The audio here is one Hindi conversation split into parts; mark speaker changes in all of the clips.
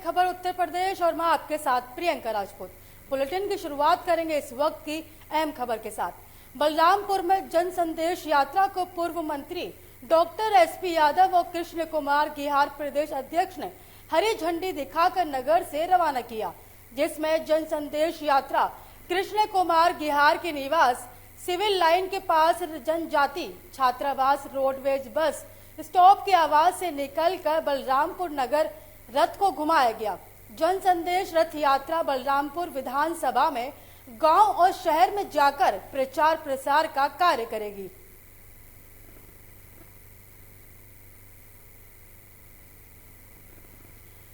Speaker 1: खबर उत्तर प्रदेश और मैं आपके साथ प्रियंका राजपूत। बुलेटिन की शुरुआत करेंगे इस वक्त की अहम खबर के साथ। बलरामपुर में जन संदेश यात्रा को पूर्व मंत्री डॉक्टर एसपी यादव और कृष्ण कुमार गिहार प्रदेश अध्यक्ष ने हरी झंडी दिखाकर नगर से रवाना किया, जिसमें जन संदेश यात्रा कृष्ण कुमार गिहार के निवास सिविल लाइन के पास जनजाति छात्रावास रोडवेज बस स्टॉप की आवाज से निकलकर बलरामपुर नगर रथ को घुमाया गया। जन संदेश रथ यात्रा बलरामपुर विधानसभा में गांव और शहर में जाकर प्रचार प्रसार का कार्य करेगी।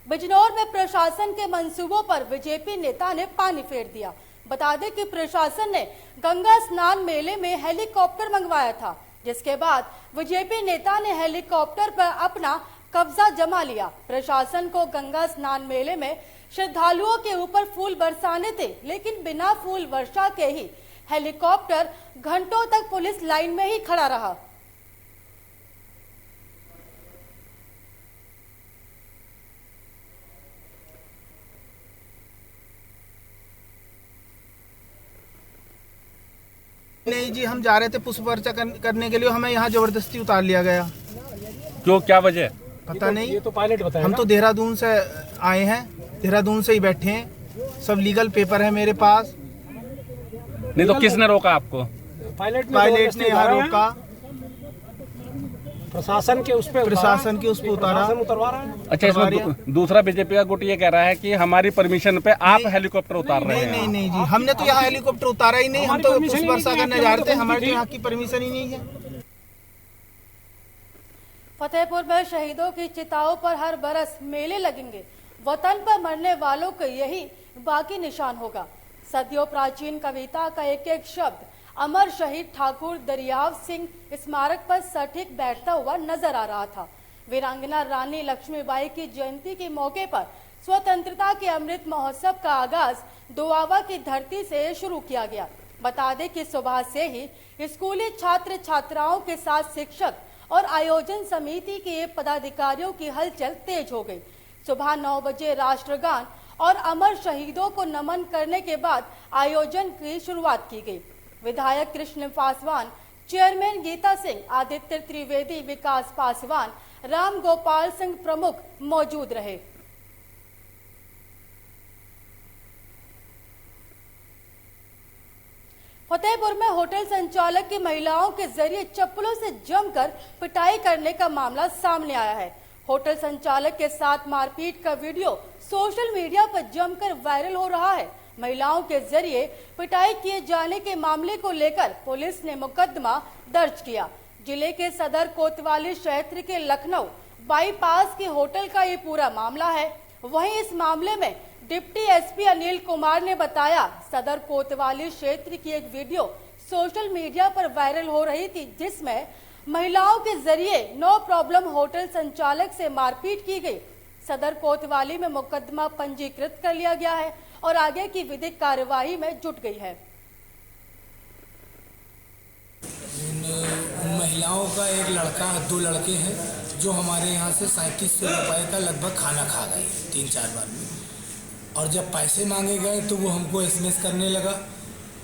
Speaker 1: बिजनौर में प्रशासन के मंसूबों पर बीजेपी नेता ने पानी फेर दिया। बता दें कि प्रशासन ने गंगा स्नान मेले में हेलीकॉप्टर मंगवाया था, जिसके बाद बीजेपी नेता ने हेलीकॉप्टर पर अपना कब्जा जमा लिया। प्रशासन को गंगा स्नान मेले में श्रद्धालुओं के ऊपर फूल बरसाने थे, लेकिन बिना फूल वर्षा के ही हेलीकॉप्टर घंटों तक पुलिस लाइन में ही खड़ा रहा।
Speaker 2: नहीं जी, हम जा रहे थे पुष्प अर्चा करने के लिए, हमें यहाँ जबरदस्ती उतार लिया गया।
Speaker 3: क्यों, क्या वजह?
Speaker 2: पता नहीं,
Speaker 4: ये तो पायलट बताया।
Speaker 2: हम तो देहरादून से आए हैं, देहरादून से ही बैठे हैं, सब लीगल पेपर है मेरे पास।
Speaker 3: नहीं तो किसने रोका आपको?
Speaker 2: पायलट ने यहाँ रोका,
Speaker 4: प्रशासन के उस पे
Speaker 2: उतारा।
Speaker 4: उतरवा रहा है।
Speaker 3: अच्छा, इसमें दूसरा बीजेपी का गुट ये कह रहा है कि हमारी परमिशन पे आप हेलीकॉप्टर उतार रहे हैं।
Speaker 2: नहीं जी, हमने तो यहाँ हेलीकॉप्टर उतारा ही नहीं, हम तो पुष्प वर्षा करने जा रहे थे, हमारे तो यहाँ की परमिशन ही नहीं है।
Speaker 1: फतेहपुर में शहीदों की चिताओं पर हर बरस मेले लगेंगे। वतन पर मरने वालों का यही बाकी निशान होगा। सदियों प्राचीन कविता का एक एक शब्द अमर शहीद ठाकुर दरियाव सिंह स्मारक पर सटीक बैठता हुआ नजर आ रहा था। वीरांगना रानी लक्ष्मीबाई की जयंती के मौके पर स्वतंत्रता के अमृत महोत्सव का आगाज दोआबा की धरती से शुरू किया गया। बता दें कि सुबह से ही स्कूली छात्र छात्राओं के साथ शिक्षक और आयोजन समिति के पदाधिकारियों की हलचल तेज हो गई। सुबह 9 बजे राष्ट्रगान और अमर शहीदों को नमन करने के बाद आयोजन की शुरुआत की गई। विधायक कृष्ण पासवान, चेयरमैन गीता सिंह, आदित्य त्रिवेदी, विकास पासवान, राम गोपाल सिंह प्रमुख मौजूद रहे। फतेहपुर में होटल संचालक की महिलाओं के जरिए चप्पलों से जमकर पिटाई करने का मामला सामने आया है। होटल संचालक के साथ मारपीट का वीडियो सोशल मीडिया पर जमकर वायरल हो रहा है। महिलाओं के जरिए पिटाई किए जाने के मामले को लेकर पुलिस ने मुकदमा दर्ज किया। जिले के सदर कोतवाली क्षेत्र के लखनऊ बाईपास के होटल का ये पूरा मामला है। वहीं इस मामले में डिप्टी एसपी अनिल कुमार ने बताया, सदर कोतवाली क्षेत्र की एक वीडियो सोशल मीडिया पर वायरल हो रही थी, जिसमें महिलाओं के जरिए नो प्रॉब्लम होटल संचालक से मारपीट की गई। सदर कोतवाली में मुकदमा पंजीकृत कर लिया गया है और आगे की विधिक कार्यवाही में जुट गई है।
Speaker 5: उन महिलाओं का एक लड़का, 2 लड़के हैं जो हमारे यहाँ से 3700 रुपये का लगभग खाना खा गए 3-4 बार में। और जब पैसे मांगे गए तो वो हमको एसएमएस करने लगा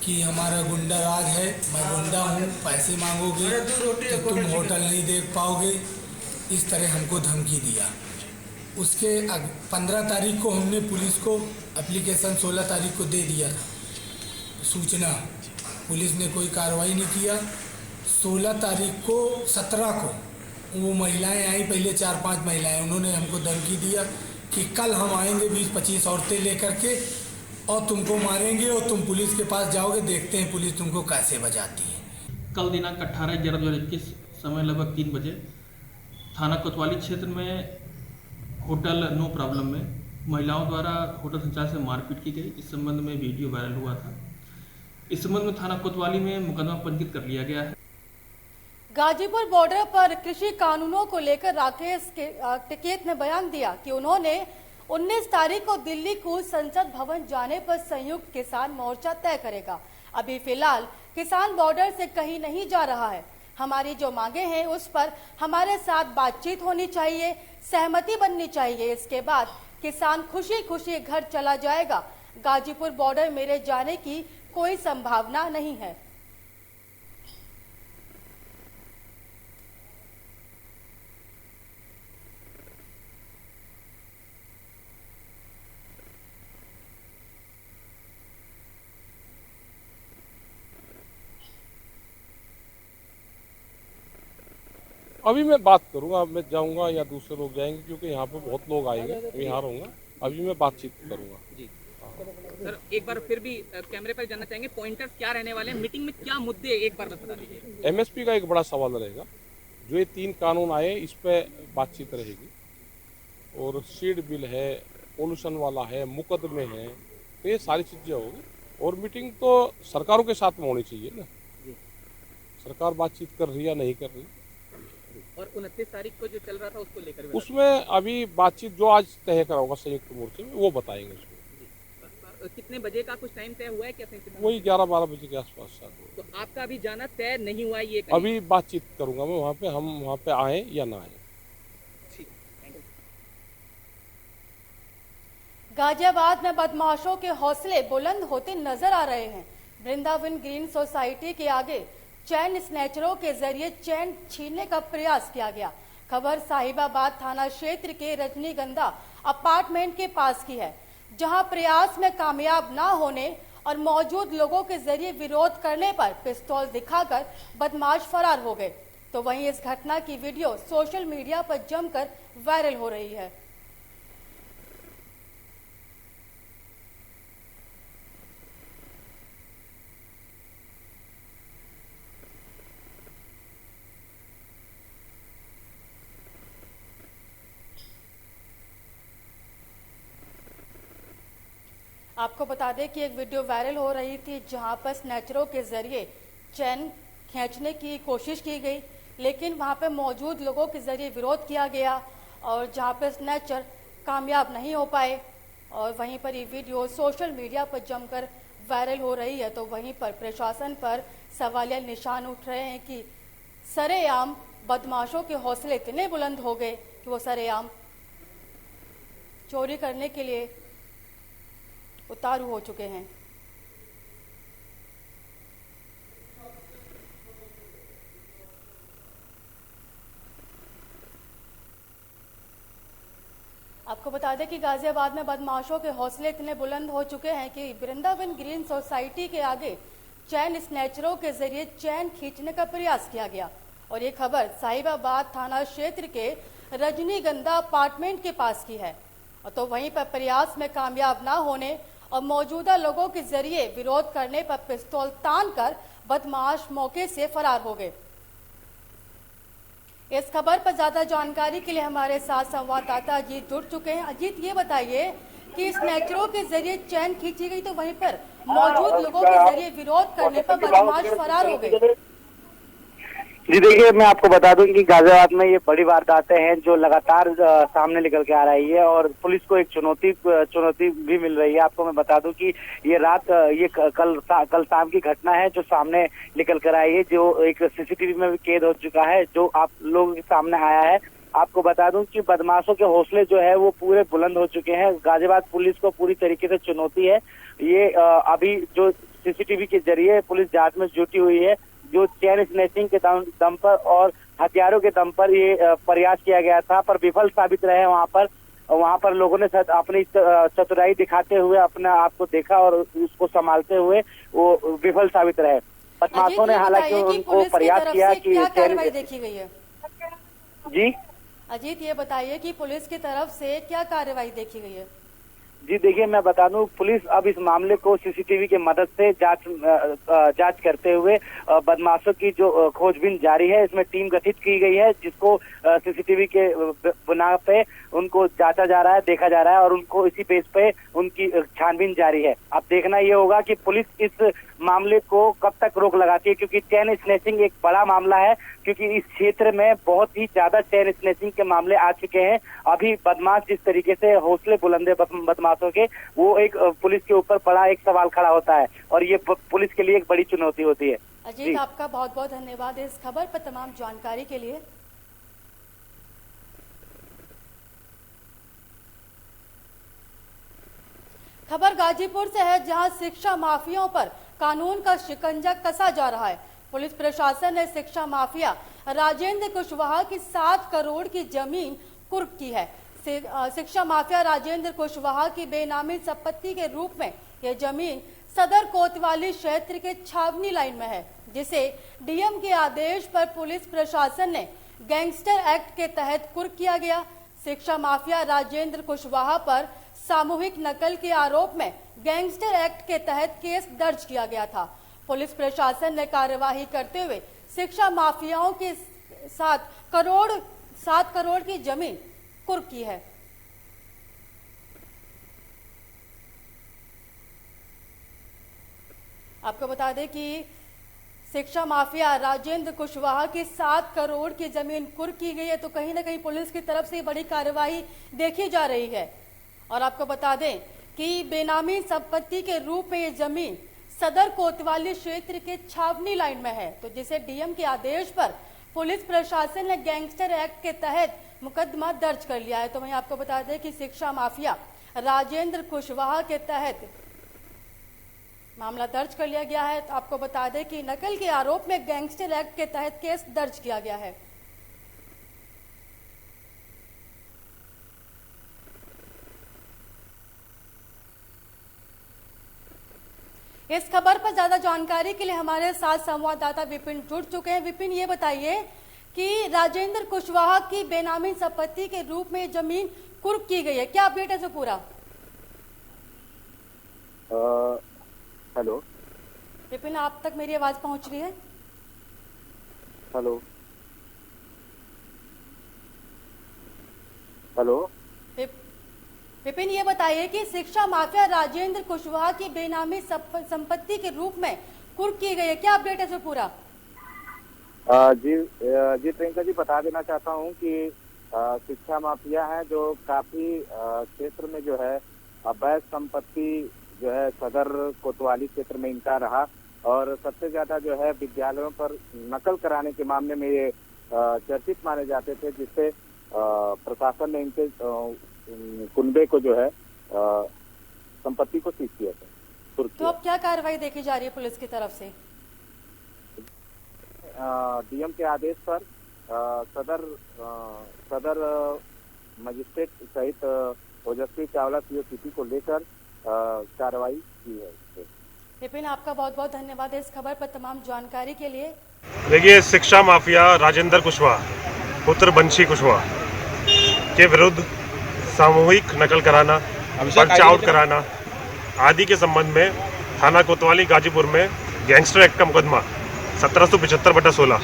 Speaker 5: कि हमारा गुंडा राज है, मैं गुंडा हूँ, पैसे मांगोगे तो तुम होटल नहीं देख पाओगे, इस तरह हमको धमकी दिया। उसके 15 तारीख को हमने पुलिस को एप्लीकेशन 16 तारीख को दे दिया था सूचना, पुलिस ने कोई कार्रवाई नहीं किया। 16 तारीख को 17 को वो महिलाएं आई, पहले 4-5 महिलाएं, उन्होंने हमको धमकी दिया कि कल हम आएंगे 20-25 औरतें लेकर के और तुमको मारेंगे और तुम पुलिस के पास जाओगे, देखते हैं पुलिस तुमको कैसे बजाती है।
Speaker 6: कल दिनांक 18/11/2021 समय लगभग 3 बजे थाना कोतवाली क्षेत्र में होटल नो प्रॉब्लम में महिलाओं द्वारा होटल संचालक से मारपीट की गई। इस संबंध में वीडियो वायरल हुआ था। इस संबंध में थाना कोतवाली में मुकदमा पंजीकृत कर लिया गया है।
Speaker 1: गाजीपुर बॉर्डर पर कृषि कानूनों को लेकर राकेश टिकैत ने बयान दिया कि उन्होंने 19 तारीख को दिल्ली को संसद भवन जाने पर संयुक्त किसान मोर्चा तय करेगा। अभी फिलहाल किसान बॉर्डर से कहीं नहीं जा रहा है। हमारी जो मांगे हैं उस पर हमारे साथ बातचीत होनी चाहिए, सहमति बननी चाहिए। इसके बाद किसान खुशी खुशी घर चला जाएगा। गाजीपुर बॉर्डर मेरे जाने की कोई संभावना नहीं है।
Speaker 4: अभी मैं बात करूंगा, मैं जाऊंगा या दूसरे लोग जाएंगे, क्योंकि यहाँ पे बहुत लोग आएंगे, मैं यहाँ रहूंगा। अभी मैं बातचीत करूंगा
Speaker 7: जी। सर एक बार फिर भी कैमरे पर जानना चाहेंगे पॉइंटर्स क्या रहने वाले हैं, मीटिंग में क्या मुद्दे एक बार बता दीजिए।
Speaker 4: एमएसपी का एक बड़ा सवाल रहेगा, जो ये 3 कानून आए इस पे बातचीत रहेगी, और सीड बिल है, पोल्यूशन वाला है, मुकदमे हैं, तो ये सारी चीजें होगी। और मीटिंग तो सरकारों के साथ में होनी चाहिए ना, सरकार बातचीत कर रही है या नहीं कर रही।
Speaker 7: और 29 तारीख को जो चल रहा था उसको लेकर भी
Speaker 4: उसमें अभी बातचीत जो आज तय करा होगा संयुक्त मोर्चे में, वो बताएंगे उसमें।
Speaker 7: कितने बजे का कुछ टाइम तय हुआ है क्या?
Speaker 4: वही 11-12 बजे के आसपास शायद।
Speaker 7: तो आपका अभी जाना तय नहीं हुआ ये?
Speaker 4: अभी बातचीत करूंगा मैं वहाँ पे, हम वहाँ पे आए या ना आए।
Speaker 1: गाजियाबाद में बदमाशों के हौसले बुलंद होते नजर आ रहे हैं। वृंदावन ग्रीन सोसाइटी के आगे चैन स्नैचरों के जरिए चैन छीनने का प्रयास किया गया। खबर साहिबाबाद थाना क्षेत्र के रजनीगंधा अपार्टमेंट के पास की है, जहां प्रयास में कामयाब ना होने और मौजूद लोगों के जरिए विरोध करने पर पिस्तौल दिखाकर बदमाश फरार हो गए। तो वहीं इस घटना की वीडियो सोशल मीडिया पर जमकर वायरल हो रही है। आपको बता दें कि एक वीडियो वायरल हो रही थी, जहां पर स्नैचरों के जरिए चैन खींचने की कोशिश की गई, लेकिन वहां पर मौजूद लोगों के जरिए विरोध किया गया और जहां पर स्नैचर कामयाब नहीं हो पाए। और वहीं पर ये वीडियो सोशल मीडिया पर जमकर वायरल हो रही है। तो वहीं पर प्रशासन पर सवालिया निशान उठ रहे हैं कि सरेआम बदमाशों के हौसले इतने बुलंद हो गए कि वो सरेआम चोरी करने के लिए उतारू हो चुके हैं। आपको बता दें कि गाजियाबाद में बदमाशों के हौसले इतने बुलंद हो चुके हैं कि वृंदावन ग्रीन सोसाइटी के आगे चैन स्नैचरों के जरिए चैन खींचने का प्रयास किया गया। और ये खबर साहिबाबाद थाना क्षेत्र के रजनीगंधा अपार्टमेंट के पास की है। तो वहीं पर प्रयास में कामयाब ना होने और मौजूदा लोगों के जरिए विरोध करने पर पिस्तौल तानकर बदमाश मौके से फरार हो गए। इस खबर पर ज्यादा जानकारी के लिए हमारे साथ संवाददाता अजीत जुड़ चुके हैं। अजीत, ये बताइए कि स्नैचरों के जरिए चैन खींची गई, तो वहीं पर मौजूद लोगों के जरिए विरोध करने पर बदमाश फरार हो गए।
Speaker 8: जी देखिए, मैं आपको बता दूं कि गाजियाबाद में ये बड़ी वारदातें हैं जो लगातार सामने निकल के आ रही है और पुलिस को एक चुनौती भी मिल रही है। आपको मैं बता दूं कि ये रात कल शाम की घटना है जो सामने निकल कर आई है, जो एक सीसीटीवी में भी कैद हो चुका है, जो आप लोगों के सामने आया है। आपको बता दूं कि बदमाशों के हौसले जो है वो पूरे बुलंद हो चुके हैं। गाजियाबाद पुलिस को पूरी तरीके से चुनौती है। ये अभी जो सीसीटीवी के जरिए पुलिस जांच में जुटी हुई है, जो चैन स्नैचिंग के दम पर और हथियारों के दम पर ये प्रयास किया गया था, पर विफल साबित रहे। वहां पर लोगों ने अपनी चतुराई दिखाते हुए अपने आप को देखा और उसको संभालते हुए वो विफल साबित रहे। बदमाशों ने हालांकि उनको प्रयास किया कि
Speaker 1: कार्रवाई देखी गई है।
Speaker 8: जी
Speaker 1: अजीत, ये बताइए कि पुलिस की तरफ से क्या कार्रवाई देखी गई है?
Speaker 8: जी देखिए, मैं बता दूं, पुलिस अब इस मामले को सीसीटीवी की मदद से जांच करते हुए बदमाशों की जो खोजबीन जारी है। इसमें टीम गठित की गई है, जिसको सीसीटीवी के बुनियाद पे उनको जांचा जा रहा है, देखा जा रहा है और उनको इसी बेस पे उनकी छानबीन जारी है। अब देखना ये होगा कि पुलिस इस मामले को कब तक रोक लगाती है, क्योंकि चैन स्नैचिंग एक बड़ा मामला है, क्योंकि इस क्षेत्र में बहुत ही ज्यादा चैन स्नैचिंग के मामले आ चुके हैं। अभी बदमाश जिस तरीके से हौसले बुलंदे बदमाशों के, वो एक पुलिस के ऊपर बड़ा एक सवाल खड़ा होता है और ये पुलिस के लिए एक बड़ी चुनौती होती है।
Speaker 1: अजीत, आपका बहुत बहुत धन्यवाद इस खबर पर तमाम जानकारी के लिए। खबर गाजीपुर से है, जहां शिक्षा माफियाओं पर कानून का शिकंजा कसा जा रहा है। पुलिस प्रशासन ने शिक्षा माफिया राजेंद्र कुशवाहा की 7 करोड़ की जमीन कुर्क की है। शिक्षा माफिया राजेंद्र कुशवाहा की बेनामी संपत्ति के रूप में यह जमीन सदर कोतवाली क्षेत्र के छावनी लाइन में है, जिसे डीएम के आदेश पर पुलिस प्रशासन ने गैंगस्टर एक्ट के तहत कुर्क किया गया। शिक्षा माफिया राजेंद्र कुशवाहा पर सामूहिक नकल के आरोप में गैंगस्टर एक्ट के तहत केस दर्ज किया गया था। पुलिस प्रशासन ने कार्यवाही करते हुए शिक्षा माफियाओं के 7 करोड़ की जमीन कुर्क की है। आपको बता दें कि शिक्षा माफिया राजेंद्र कुशवाहा की 7 करोड़ की जमीन कुर्क की गई है, तो कहीं ना कहीं पुलिस की तरफ से बड़ी कार्रवाई देखी जा रही है। और आपको बता दें कि बेनामी संपत्ति के रूप में ये जमीन सदर कोतवाली क्षेत्र के छावनी लाइन में है, तो जिसे डीएम के आदेश पर पुलिस प्रशासन ने गैंगस्टर एक्ट के तहत मुकदमा दर्ज कर लिया है। तो वहीं आपको बता दें कि शिक्षा माफिया राजेंद्र कुशवाहा के तहत मामला दर्ज कर लिया गया है। तो आपको बता दें कि नकल के आरोप में गैंगस्टर एक्ट के तहत केस दर्ज किया गया है। इस खबर पर ज्यादा जानकारी के लिए हमारे साथ संवाददाता विपिन जुड़ चुके हैं। विपिन, ये बताइए कि राजेंद्र कुशवाहा की बेनामी संपत्ति के रूप में जमीन कुर्क की गई है, क्या अपडेट है इसे पूरा?
Speaker 8: हेलो
Speaker 1: विपिन, आप तक मेरी आवाज पहुंच रही है?
Speaker 8: हेलो हेलो
Speaker 1: विपिन, ये बताइए कि शिक्षा माफिया राजेंद्र कुशवाहा की बेनामी संपत्ति के रूप में कुर्क की गई है, क्या अपडेट है इसे पूरा?
Speaker 8: जी प्रियंका जी, बता देना चाहता हूं कि शिक्षा माफिया है जो काफी क्षेत्र में जो है अवैध संपत्ति जो है सदर कोतवाली क्षेत्र में इनका रहा, और सबसे ज्यादा जो है विद्यालयों पर नकल कराने के मामले में ये चर्चित माने जाते थे, जिससे प्रशासन ने इनके कुनबे को जो है संपत्ति को सीज किया था।
Speaker 1: तो अब क्या कार्रवाई देखी जा रही है पुलिस की तरफ से?
Speaker 8: डीएम के आदेश पर सदर मजिस्ट्रेट सहित ओजस्वी चावला सीओसीपी को लेकर कार्रवाई की है।
Speaker 1: विपिन, आपका बहुत बहुत धन्यवाद इस खबर पर तमाम जानकारी के लिए।
Speaker 9: देखिए, शिक्षा माफिया राजेंद्र कुशवाहा पुत्र बंशी कुशवाहा के विरुद्ध सामूहिक नकल कराना, पर्चा आउट कराना आदि के संबंध में थाना कोतवाली गाजीपुर में गैंगस्टर एक्ट का मुकदमा 1775/16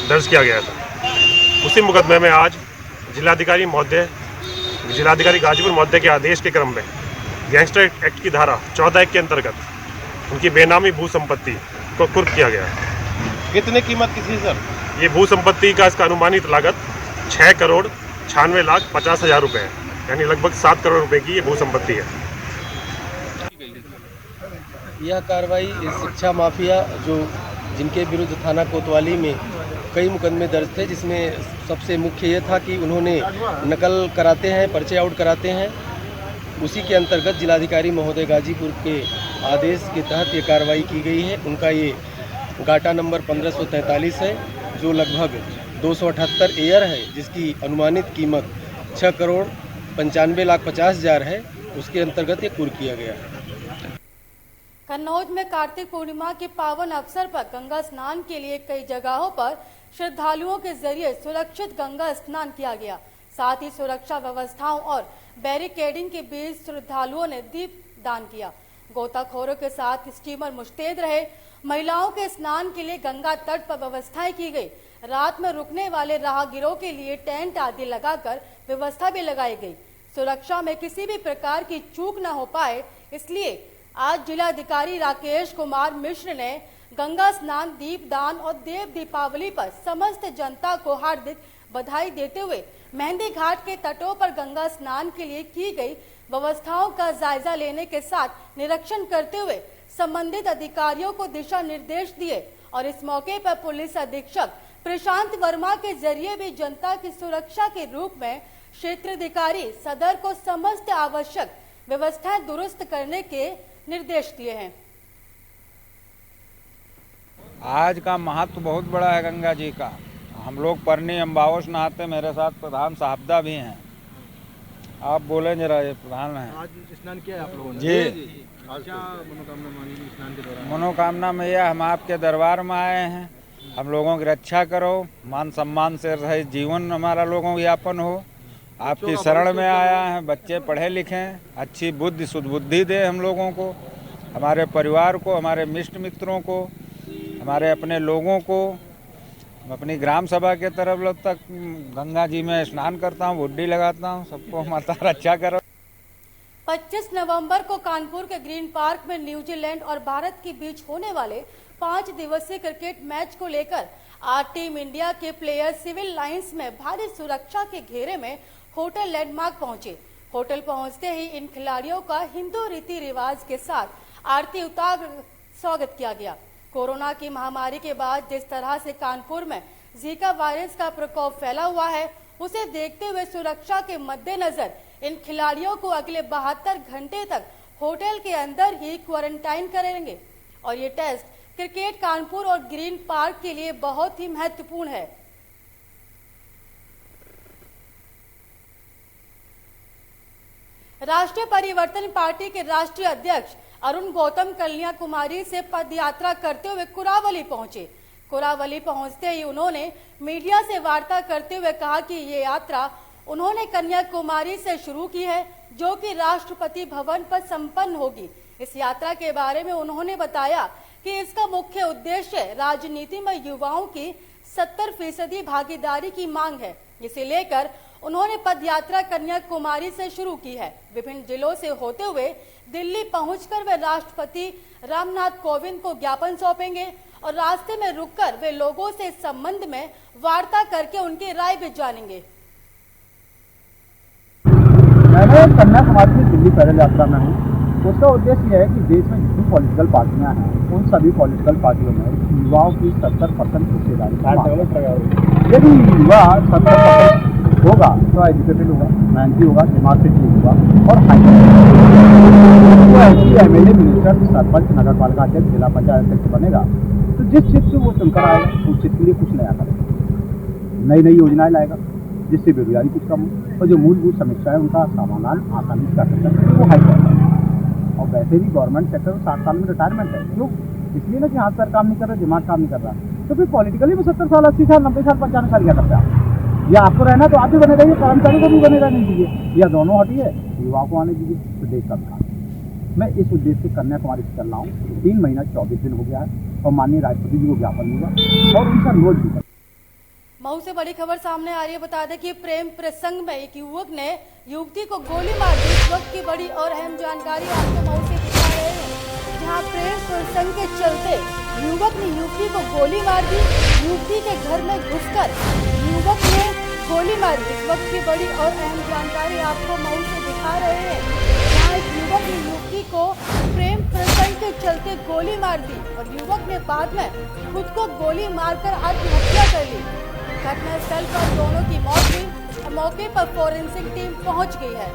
Speaker 9: दर्ज किया गया था। उसी मुकदमे में आज जिलाधिकारी गाजीपुर महोदय के आदेश के क्रम में गैंगस्टर एक्ट की धारा 14(1) के अंतर्गत उनकी बेनामी भू संपत्ति को कुर्क किया गया। कितने कीमत की थी सर? ये भू संपत्ति का इसका अनुमानित लागत 6,96,50,000 रुपये है, यानी लगभग 7 करोड़ रुपए की ये भू संपत्ति है।
Speaker 10: यह कार्रवाई शिक्षा माफिया जिनके विरुद्ध थाना कोतवाली में कई मुकदमे दर्ज थे, जिसमें सबसे मुख्य ये था कि उन्होंने नकल कराते हैं, पर्चे आउट कराते हैं। उसी के अंतर्गत जिलाधिकारी महोदय गाजीपुर के आदेश के तहत ये कार्रवाई की गई है। उनका ये गाटा नंबर 1543 है, जो लगभग 278 एयर है, जिसकी अनुमानित कीमत 6,95,50,000 है। उसके अंतर्गत ये कुर्क किया गया है।
Speaker 1: कन्नौज में कार्तिक पूर्णिमा के पावन अवसर पर गंगा स्नान के लिए कई जगहों पर श्रद्धालुओं के जरिए सुरक्षित गंगा स्नान किया गया। साथ ही सुरक्षा व्यवस्थाओं और बैरिकेडिंग के बीच श्रद्धालुओं ने दीप दान किया। गोताखोरों के साथ स्टीमर मुस्तैद रहे। महिलाओं के स्नान के लिए गंगा तट पर व्यवस्थाएं की गई। रात में रुकने वाले राहगीरों के लिए टेंट आदि लगाकर व्यवस्था भी लगाई गई। सुरक्षा में किसी भी प्रकार की चूक न हो पाए, इसलिए आज जिलाधिकारी राकेश कुमार मिश्र ने गंगा स्नान, दीपदान और देव दीपावली पर समस्त जनता को हार्दिक बधाई देते हुए मेहंदी घाट के तटों पर गंगा स्नान के लिए की गई व्यवस्थाओं का जायजा लेने के साथ निरीक्षण करते हुए संबंधित अधिकारियों को दिशा निर्देश दिए। और इस मौके पर पुलिस अधीक्षक प्रशांत वर्मा के जरिए भी जनता की सुरक्षा के रूप में क्षेत्राधिकारी सदर को समस्त आवश्यक व्यवस्थाएं दुरुस्त करने के निर्देश दिए हैं।
Speaker 11: आज का महत्व बहुत बड़ा है गंगा जी का। हम लोग परनी अम्बावस नहाते, मेरे साथ प्रधान साहबदा भी हैं। आप बोले जरा, ये प्रधान हैं।
Speaker 10: आज स्नान किया है आप लोगों ने?
Speaker 11: जी।
Speaker 10: क्या मनोकामना मांगी थी स्नान के दौरान?
Speaker 11: मनोकामना में यह, हम आपके दरबार में आए हैं, हम लोगों की रक्षा करो, मान सम्मान से रहे जीवन हमारा लोगों की यापन हो। आपकी शरण में आया है, बच्चे पढ़े लिखें, अच्छी बुद्धि सुदबुद्धि दे हम लोगों को, हमारे परिवार को, हमारे मिष्ट मित्रों को, हमारे अपने लोगों को। अपनी ग्राम सभा के तरफ तक गंगा जी में स्नान करता हूँ, बुड्डी लगाता हूँ, सबको माता रक्षा करो।
Speaker 1: 25 नवंबर को कानपुर के ग्रीन पार्क में न्यूजीलैंड और भारत के बीच होने वाले 5 दिवसीय क्रिकेट मैच को लेकर आज टीम इंडिया के प्लेयर सिविल लाइंस में भारी सुरक्षा के घेरे में होटल लैंडमार्क पहुंचे। होटल पहुंचते ही इन खिलाड़ियों का हिंदू रीति रिवाज के साथ आरती उतार स्वागत किया गया। कोरोना की महामारी के बाद जिस तरह से कानपुर में जीका वायरस का प्रकोप फैला हुआ है, उसे देखते हुए सुरक्षा के मद्देनजर इन खिलाड़ियों को अगले 72 घंटे तक होटल के अंदर ही क्वारंटाइन करेंगे और ये टेस्ट क्रिकेट कानपुर और ग्रीन पार्क के लिए बहुत ही महत्वपूर्ण है। राष्ट्रीय परिवर्तन पार्टी के राष्ट्रीय अध्यक्ष अरुण गौतम कन्याकुमारी से पद यात्रा करते हुए कुरावली पहुंचे। कुरावली पहुंचते ही उन्होंने मीडिया से वार्ता करते हुए कहा कि ये यात्रा उन्होंने कन्याकुमारी से शुरू की है, जो कि राष्ट्रपति भवन पर संपन्न होगी। इस यात्रा के बारे में उन्होंने बताया कि इसका मुख्य उद्देश्य राजनीति में युवाओं की 70% भागीदारी की मांग है। इसे लेकर उन्होंने पद यात्रा कन्याकुमारी से शुरू की है। विभिन्न जिलों से होते हुए दिल्ली पहुंचकर वे राष्ट्रपति रामनाथ कोविंद को ज्ञापन सौंपेंगे और रास्ते में रुककर वे लोगों से इस संबंध में वार्ता करके उनकी राय भी जानेंगे।
Speaker 12: मैंने कन्याकुमारी से दिल्ली पैदल यात्रा में हूँ। उसका उद्देश्य यह है कि देश में जितनी पॉलिटिकल पार्टियां हैं, उन सभी पॉलिटिकल पार्टियों में युवाओं की 70% हिस्सेदारी। यदि युवा 70% होगा तो एजुकेटेड होगा, मेहनती होगा, दिमाग से ठीक होगा और एमएलए, मिनिस्टर, सरपंच, नगर पालिका अध्यक्ष, जिला पंचायत अध्यक्ष बनेगा तो जिस क्षेत्र से वो चुनकर आएगा उस क्षेत्र के लिए कुछ नया करेगा, नई नई योजनाएं लाएगा जिससे बेरोजगारी कुछ कम हो और जो मूलभूत समस्या है उनका समाधान आसानी से कर सकता है, वो हाई करेगा। और वैसे भी गवर्नमेंट सेक्टर 60 साल में रिटायरमेंट है, क्यों? इसलिए ना कि हाथ पैर काम नहीं कर रहा, दिमाग काम नहीं कर रहा, तो फिर पॉलिटिकली में 70 साल, 80 साल, 90 साल, 95 साल क्या करते हैं? या आपको रहना तो आप भी बने रहिए, कर्मचारी को भी बने रहने दीजिए, या दोनों हटिए, युवाओं को आने दीजिए, तो देश का काम। मैं इस उद्देश्य से कन्याकुमारी से चल रहा हूँ। 3 महीना 24 दिन हो गया है और माननीय राष्ट्रपति जी को ज्ञापन दूंगा और उनका अनुरोध भी।
Speaker 1: मऊ से बड़ी खबर सामने आ रही है। बता दें कि प्रेम प्रसंग में एक युवक ने युवती को गोली मार दी। इस वक्त की बड़ी और अहम जानकारी आपको मऊ से दिखा रहे हैं, जहां प्रेम प्रसंग के चलते युवक ने युवती को गोली मार दी। युवती के घर में घुसकर युवक ने गोली मार दी। इस वक्त की बड़ी और अहम जानकारी आपको मऊ से दिखा रहे हैं, जहाँ एक युवक ने युवती को प्रेम प्रसंग के चलते गोली मार दी और युवक ने बाद में खुद को गोली मारकर आत्महत्या कर ली। घटनास्थल पर दोनों की मौत हुई और मौके पर फोरेंसिक टीम पहुंच गई है।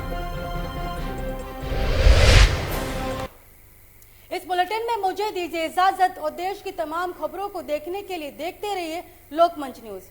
Speaker 1: इस बुलेटिन में मुझे दीजिए इजाजत और देश की तमाम खबरों को देखने के लिए देखते रहिए लोकमंच न्यूज।